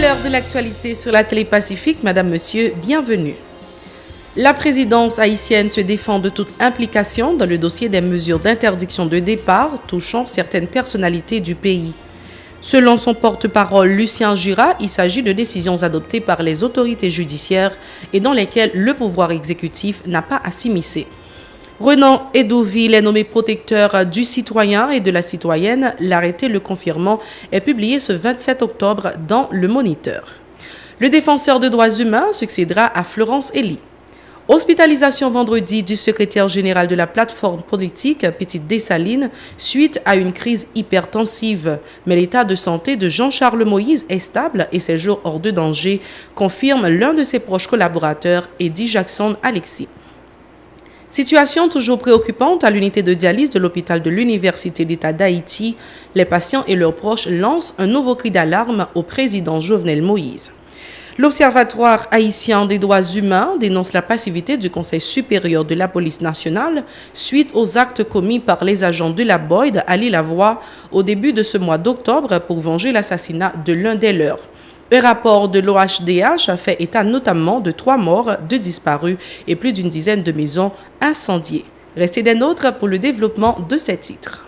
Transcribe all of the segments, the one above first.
l'heure de l'actualité sur la télé Pacifique. Madame, monsieur, bienvenue. La présidence haïtienne se défend de toute implication dans le dossier des mesures d'interdiction de départ touchant certaines personnalités du pays. Selon son porte-parole Lucien Jura, il s'agit de décisions adoptées par les autorités judiciaires et dans lesquelles le pouvoir exécutif n'a pas à s'immiscer. Renan Edouville est nommé protecteur du citoyen et de la citoyenne. L'arrêté le confirmant est publié ce 27 octobre dans Le Moniteur. Le défenseur de droits humains succédera à Florence Elie. Hospitalisation vendredi du secrétaire général de la plateforme politique Petite Dessalines suite à une crise hypertensive. Mais l'état de santé de Jean-Charles Moïse est stable et ses jours hors de danger, confirme l'un de ses proches collaborateurs, Eddie Jackson Alexis. Situation toujours préoccupante à l'unité de dialyse de l'hôpital de l'Université d'État d'Haïti. Les patients et leurs proches lancent un nouveau cri d'alarme au président Jovenel Moïse. L'Observatoire haïtien des droits humains dénonce la passivité du Conseil supérieur de la police nationale suite aux actes commis par les agents de la Boyd à l'Île-à-Voix au début de ce mois d'octobre pour venger l'assassinat de l'un des leurs. Un rapport de l'OHDH a fait état notamment de 3 morts, 2 disparus et plus d'une dizaine de maisons incendiées. Restez des nôtres pour le développement de ces titres.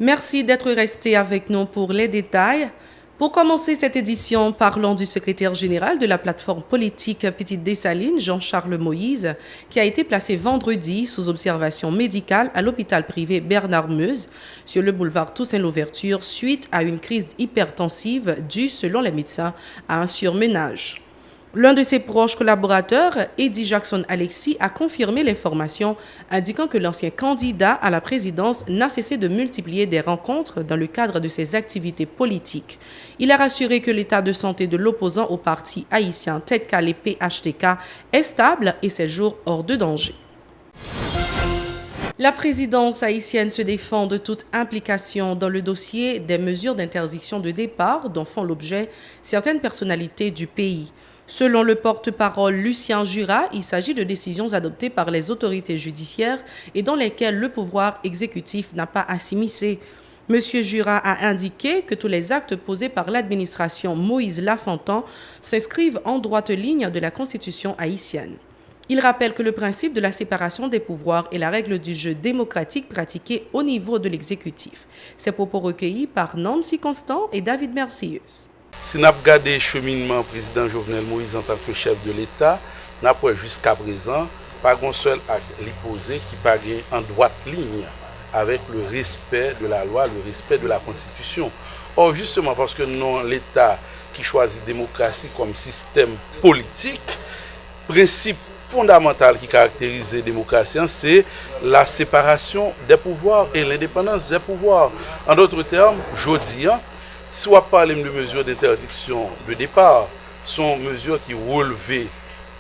Merci d'être restés avec nous pour les détails. Pour commencer cette édition, parlons du secrétaire général de la plateforme politique Petite Dessalines, Jean-Charles Moïse, qui a été placé vendredi sous observation médicale à l'hôpital privé Bernard Meuse sur le boulevard Toussaint-Louverture suite à une crise hypertensive due, selon les médecins, à un surmenage. L'un de ses proches collaborateurs, Eddie Jackson Alexis, a confirmé l'information, indiquant que l'ancien candidat à la présidence n'a cessé de multiplier des rencontres dans le cadre de ses activités politiques. Il a rassuré que l'état de santé de l'opposant au parti haïtien Tête Calais PHTK est stable et ses jours hors de danger. La présidence haïtienne se défend de toute implication dans le dossier des mesures d'interdiction de départ dont font l'objet certaines personnalités du pays. Selon le porte-parole Lucien Jura, il s'agit de décisions adoptées par les autorités judiciaires et dans lesquelles le pouvoir exécutif n'a pas à s'immiscer. M. Jura a indiqué que tous les actes posés par l'administration Moïse Lafontan s'inscrivent en droite ligne de la Constitution haïtienne. Il rappelle que le principe de la séparation des pouvoirs est la règle du jeu démocratique pratiquée au niveau de l'exécutif. Ces propos recueillis par Nancy Constant et David Mercieuse. Si nous avons regardé le cheminement du président Jovenel Moïse en tant que chef de l'État, nous avons jusqu'à présent pas un seul acte posé qui paraît en droite ligne avec le respect de la loi, le respect de la Constitution. Or, justement parce que non l'État qui choisit la démocratie comme système politique, principe fondamental qui caractérise la démocratie, c'est la séparation des pouvoirs et l'indépendance des pouvoirs. En d'autres termes, je dis, si on parle de mesures d'interdiction de départ, sont mesures qui relèvent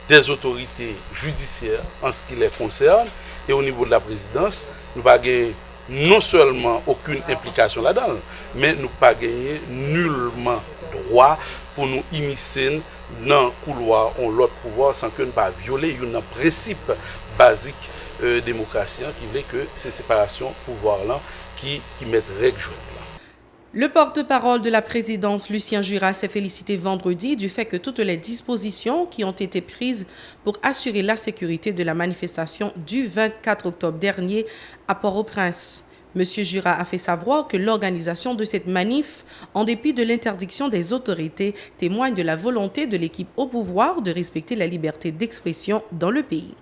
des autorités judiciaires en ce qui les concerne. Et au niveau de la présidence, nous n'avons pas non seulement aucune implication là-dedans, mais nous n'avons pas gagné nullement droit pour nous immiscer dans le couloir ou l'autre pouvoir sans que nous ne pas violer un principe basique démocratie qui veut que ces séparations pouvoir-là qui mettent règle jaune. Le porte-parole de la présidence, Lucien Jura, s'est félicité vendredi du fait que toutes les dispositions qui ont été prises pour assurer la sécurité de la manifestation du 24 octobre dernier à Port-au-Prince. M. Jura a fait savoir que l'organisation de cette manif, en dépit de l'interdiction des autorités, témoigne de la volonté de l'équipe au pouvoir de respecter la liberté d'expression dans le pays.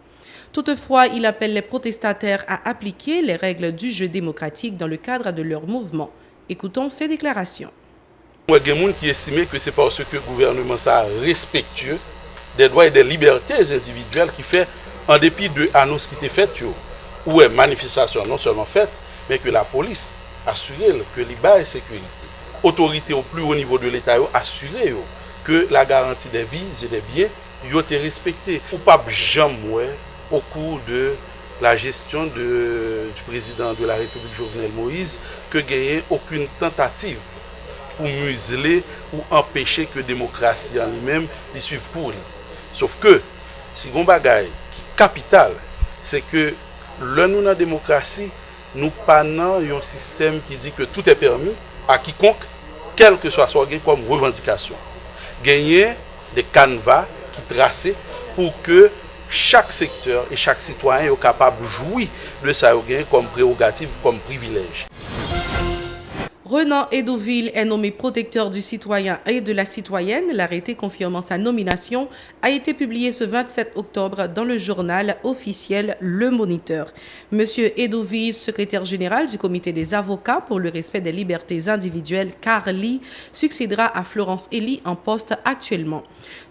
Toutefois, il appelle les protestataires à appliquer les règles du jeu démocratique dans le cadre de leur mouvement. Écoutons ces déclarations. Il y a des gens qui estiment que c'est parce que le gouvernement est respectueux des droits et des libertés individuelles qui fait, en dépit de l'annonce qui était faite, ou une manifestation non seulement faite, mais que la police assure que l'IBA est sécurité. Autorité au plus haut niveau de l'État assure que la garantie des vies et des biens a été respectée. Ou pas jamais au cours de la gestion du président de la République Jovenel Moïse que gagner aucune tentative pour museler ou empêcher que la démocratie en lui-même les suive pour lui. Sauf que, si on bagaille qui est capital, c'est que là nous dans la démocratie, nous pas dans un système qui dit que tout est permis à quiconque quel que soit comme revendication. Gagner des canevas qui tracent pour que chaque secteur et chaque citoyen est capable de jouir de ça comme prérogative, comme privilège. Renan Edouville est nommé protecteur du citoyen et de la citoyenne. L'arrêté confirmant sa nomination a été publié ce 27 octobre dans le journal officiel Le Moniteur. Monsieur Edouville, secrétaire général du comité des avocats pour le respect des libertés individuelles, CARLI, succédera à Florence Elie en poste actuellement.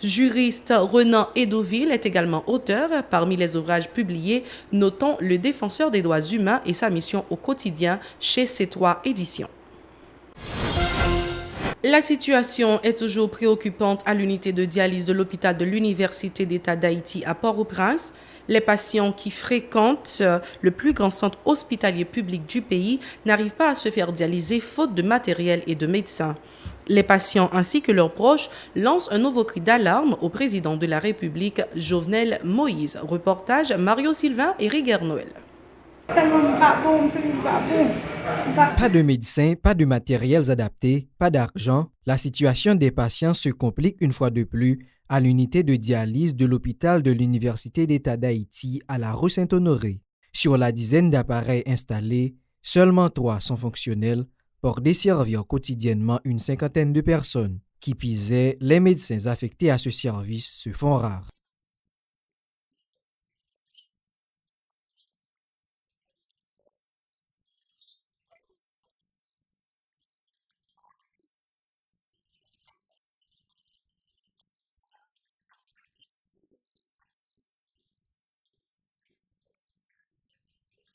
Juriste Renan Edouville est également auteur parmi les ouvrages publiés, notons Le défenseur des droits humains et sa mission au quotidien chez C3 Éditions. La situation est toujours préoccupante à l'unité de dialyse de l'hôpital de l'Université d'État d'Haïti à Port-au-Prince. Les patients qui fréquentent le plus grand centre hospitalier public du pays n'arrivent pas à se faire dialyser faute de matériel et de médecins. Les patients ainsi que leurs proches lancent un nouveau cri d'alarme au président de la République, Jovenel Moïse. Reportage Mario Sylvain et Riguer Noël. Pas de médecins, pas de matériels adaptés, pas d'argent. La situation des patients se complique une fois de plus à l'unité de dialyse de l'hôpital de l'Université d'État d'Haïti à la rue Saint-Honoré. Sur la dizaine d'appareils installés, seulement 3 sont fonctionnels pour desservir quotidiennement une cinquantaine de personnes. Qui pisaient, les médecins affectés à ce service se font rares.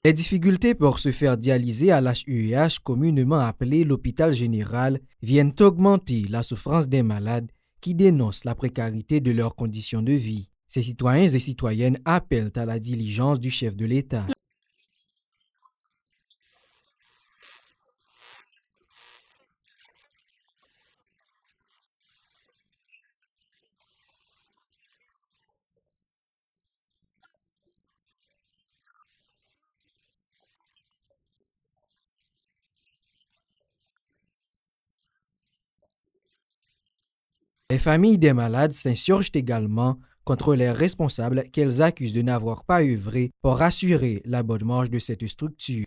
Les difficultés pour se faire dialyser à l'HUEH, communément appelé l'hôpital général, viennent augmenter la souffrance des malades qui dénoncent la précarité de leurs conditions de vie. Ces citoyens et citoyennes appellent à la diligence du chef de l'État. Les familles des malades s'insurgent également contre les responsables qu'elles accusent de n'avoir pas œuvré pour assurer la bonne marche de cette structure.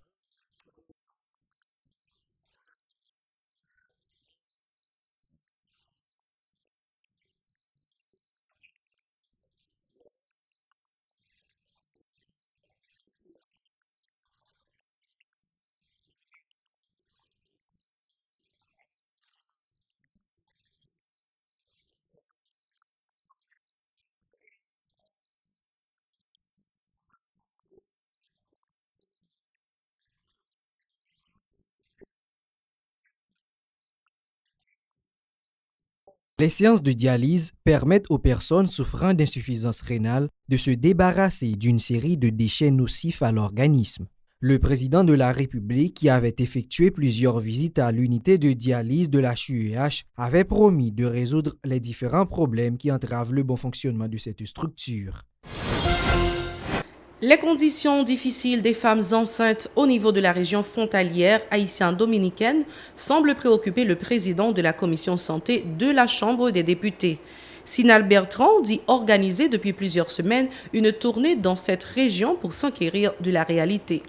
Les séances de dialyse permettent aux personnes souffrant d'insuffisance rénale de se débarrasser d'une série de déchets nocifs à l'organisme. Le président de la République, qui avait effectué plusieurs visites à l'unité de dialyse de la HUEH, avait promis de résoudre les différents problèmes qui entravent le bon fonctionnement de cette structure. Les conditions difficiles des femmes enceintes au niveau de la région frontalière haïtienne-dominicaine semblent préoccuper le président de la commission santé de la Chambre des députés. Sinal Bertrand dit organiser depuis plusieurs semaines une tournée dans cette région pour s'enquérir de la réalité.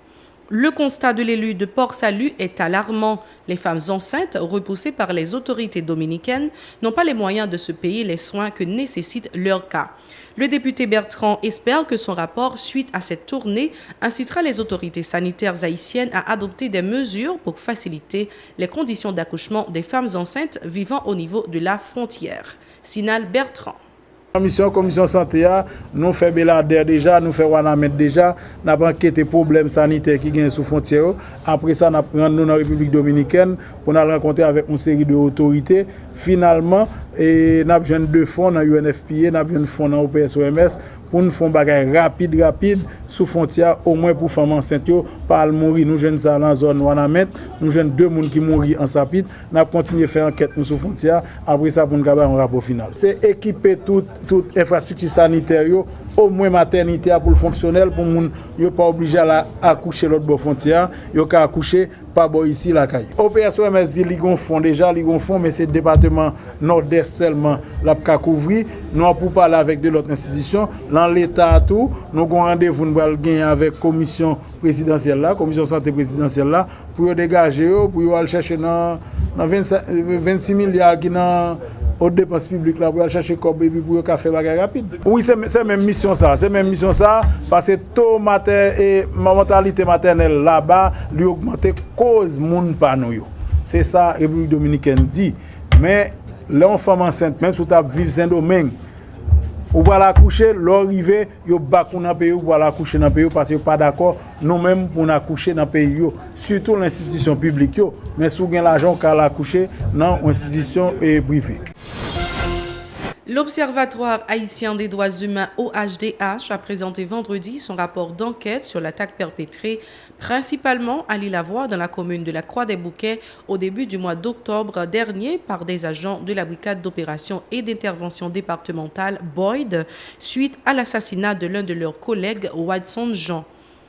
Le constat de l'élu de Port-Salut est alarmant. Les femmes enceintes, repoussées par les autorités dominicaines, n'ont pas les moyens de se payer les soins que nécessite leur cas. Le député Bertrand espère que son rapport, suite à cette tournée, incitera les autorités sanitaires haïtiennes à adopter des mesures pour faciliter les conditions d'accouchement des femmes enceintes vivant au niveau de la frontière. Sinal Bertrand. La commission santé, nous faisons Belader déjà, nous faisons Wanamet déjà, nous avons enquêté problèmes sanitaires qui viennent sous frontière. Après ça, nous avons dans la République dominicaine pour nous rencontrer avec une série d'autorités. Finalement, nous avons 2 fonds dans l'UNFPA, nous avons un fonds dans l'OPS-OMS pour nous faire des choses rapide sous frontière, au moins pour les femmes enceintes, pas mourir. Nous avons ça dans la zone Wanamet, nous avons 2 personnes qui mourent en sapide. Nous avons continué à faire enquête sous frontière. Après ça, pour nous avoir un rapport final. C'est équiper toute infrastructure sanitaire au moins maternité pour le fonctionnel pour moun yo pas obligé à accoucher l'autre bord frontière, yo ka accoucher pas bon ici la caille. OPSOMS dit li gon fond déjà, li gon fond mais c'est département nord-est seulement la ka couvrir. Nous pour parler avec de l'autre institution, dans l'état tout, nous gon rendez-vous nous va gagner avec commission présidentielle là, commission santé présidentielle là pour dégager pour aller chercher dans 26 milliards qui dans aux dépenses publiques là pour aller chercher corps bébé pour faire bagarre rapide. Oui, c'est même mission ça, parce que taux et mortalité maternelle là-bas lui augmenter cause moun pa nou yo. C'est ça République dominicaine dit. Mais les femmes enceintes même si tu vivre Saint-Domingue ou va la coucher, l'arrivée yo bakou dans pays ou va la coucher dans pays parce que pas d'accord nous même pour na coucher dans pays yo, surtout l'institution publique yo, mais sou gen l'argent ka la coucher dans institution privée. L'Observatoire haïtien des droits humains OHDH a présenté vendredi son rapport d'enquête sur l'attaque perpétrée principalement à l'Île-à-Voix dans la commune de la Croix-des-Bouquets au début du mois d'octobre dernier par des agents de la brigade d'opération et d'intervention départementale Boyd suite à l'assassinat de l'un de leurs collègues, Watson Jean.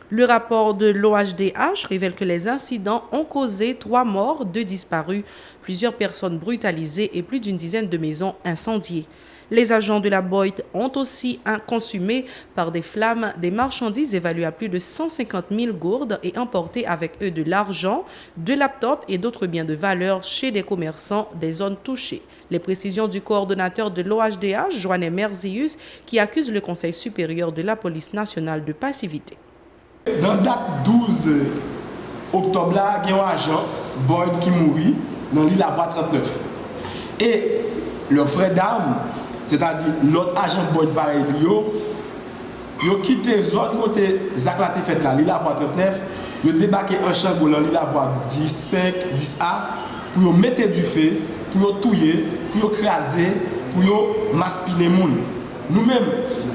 Le rapport de l'OHDH révèle que les incidents ont causé 3 morts, 2 disparus, plusieurs personnes brutalisées et plus d'une dizaine de maisons incendiées. Les agents de la Boyd ont aussi consumé par des flammes des marchandises évaluées à plus de 150 000 gourdes et emporté avec eux de l'argent, de laptops et d'autres biens de valeur chez des commerçants des zones touchées. Les précisions du coordonnateur de l'OHDH, Joannet Merzius, qui accuse le Conseil supérieur de la police nationale de passivité. Dans la date 12 octobre, il y a un agent Boyd qui mourit dans l'Île-à-Voix 39. Et le frère d'armes, c'est-à-dire l'autre agent Boyd pareil, il a quitté la zone côté Zaklaté fait là, l'Île-à-Voix 39, il a débarqué en Chango dans l'Île-à-Voix 10-5, 10A, pour mettre du feu, pour tuer, pour craser, pour maspiner les gens. Nous-mêmes,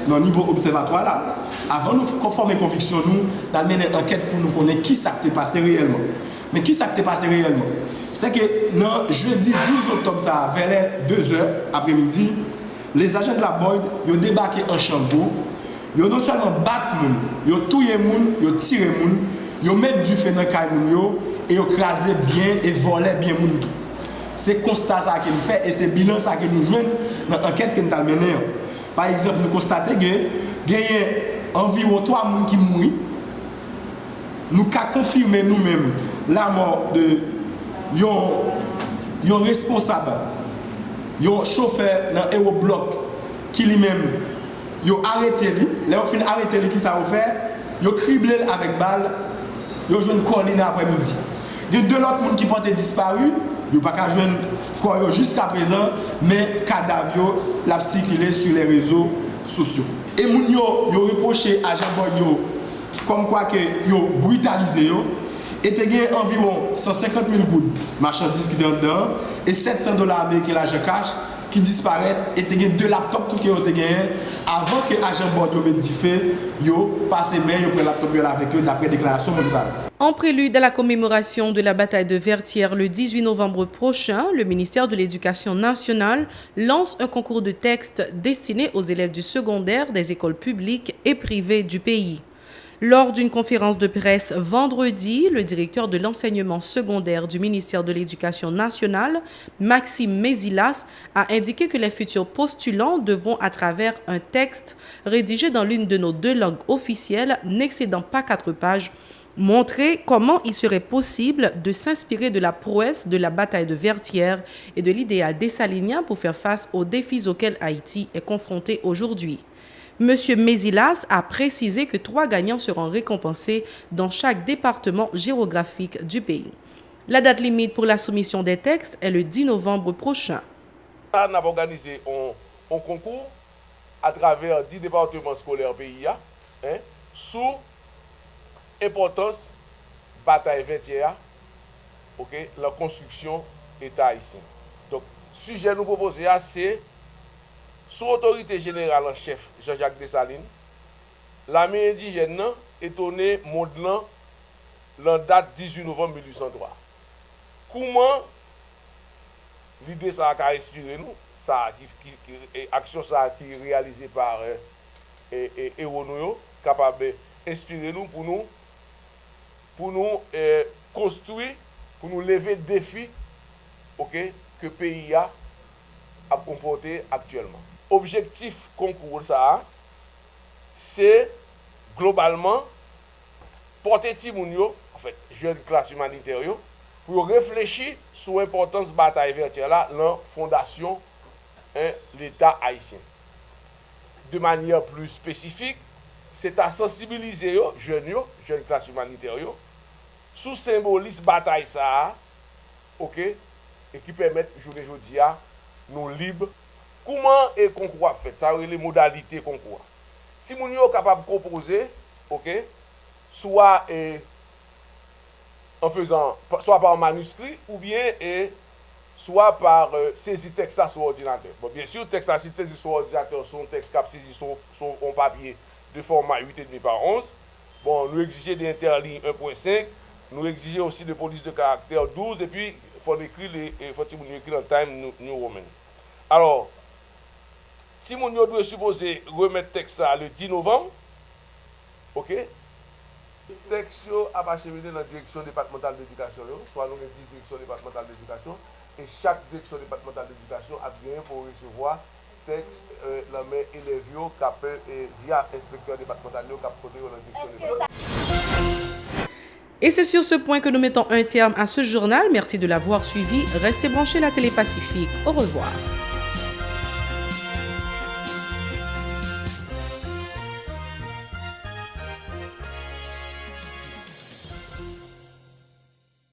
dans le niveau observatoire là, avant de nous conformer conviction, nous avons mené une enquête pour nous connaître qui s'est passé réellement. Mais qui s'est passé réellement? C'est que le jeudi 12 octobre, ça, vers les 2h après-midi, les agents de la Boyd ont débarqué en Chango. Ils ont non seulement battu les gens, ils ont tué les gens, ils ont tiré les gens, ils ont mis du feu dans les gens et ils ont crasé bien et volé bien les gens. C'est le constat que nous faisons et c'est le bilan que nous jouons dans l'enquête que nous avons menée. Par exemple, nous constatons qu'il y a environ 3 personnes qui mourent. Nous avons confirmé nous-mêmes la mort de un responsable, un chauffeur dans l'aérobloc qui lui-même a arrêté lui. Là, il a arrêté lui qui ça a fait. Il a criblé avec balle. Il a joué une colline après-midi. Il y a 2 autres personnes qui portaient disparu. Il n'y a pas joué corps jusqu'à présent, mais cadavre l'a circulé sur les réseaux sociaux. Et moun yo reproché à Jean Boyd comme quoi que yo brutalisé yo et te gagné environ 150 000 gouttes marchandises qui étaient dedans et $700 américains l'argent cash qui disparaissent et te gagné 2 laptops tout qui ont été gagnés avant que agent Boyd yo mette du feu yo passe main yo prend laptop avec eux d'après déclaration comme ça. En prélude à la commémoration de la bataille de Vertières le 18 novembre prochain, le ministère de l'Éducation nationale lance un concours de textes destiné aux élèves du secondaire des écoles publiques et privées du pays. Lors d'une conférence de presse vendredi, le directeur de l'enseignement secondaire du ministère de l'Éducation nationale, Maxime Mézilas, a indiqué que les futurs postulants devront, à travers un texte rédigé dans l'une de nos 2 langues officielles, n'excédant pas 4 pages, montrer comment il serait possible de s'inspirer de la prouesse de la bataille de Vertières et de l'idéal dessalinien pour faire face aux défis auxquels Haïti est confronté aujourd'hui. Monsieur Mézilas a précisé que 3 gagnants seront récompensés dans chaque département géographique du pays. La date limite pour la soumission des textes est le 10 novembre prochain. On a organisé un concours à travers 10 départements scolaires pays sous importance bataille 20e, la construction État haïtien. Donc, sujet nous proposé c'est sous autorité générale en chef Jean-Jacques Dessalines, l'armée indigène est tournée modelant la date 18 novembre 1803. Comment l'idée ça a inspiré nous, ça action ça qui est réalisée par héros nous capable d'inspirer nous pour nous construire, pour nous lever le défi que le pays a confronté actuellement. Objectif concours ça, c'est globalement porter Timounio, en fait, jeune classe humanitaire, pour réfléchir sur l'importance de la bataille vertuelle là, dans la fondation de l'État haïtien. De manière plus spécifique, c'est à sensibiliser les jeunes classe humanitaire, sous symbolisme bataille ça, et qui permettent aujourd'hui à nous libres. Comment est le concours fait? Ça les modalités concours. Si nous sommes capables de composer, soit en faisant, soit par manuscrit ou bien soit par saisie texte sur ordinateur. Bon, bien sûr, texte saisi sur ordinateur, son texte cap saisi sur en papier de format 8,5 par 11. Bon, nous exigeons des interlignes 1.5, nous exigeons aussi des polices de caractère 12 et puis il faut écrire en Time New Roman. Alors, si nous doit supposer remettre texte ça le 10 novembre, le texte a acheminé dans la direction départementale d'éducation, soit nous avons 10 directions départementales d'éducation, et chaque direction départementale d'éducation a bien pour recevoir texte la main élève via inspecteur départemental qui a côté dans la direction départementale. Et c'est sur ce point que nous mettons un terme à ce journal. Merci de l'avoir suivi. Restez branchés à la Télé Pacifique. Au revoir.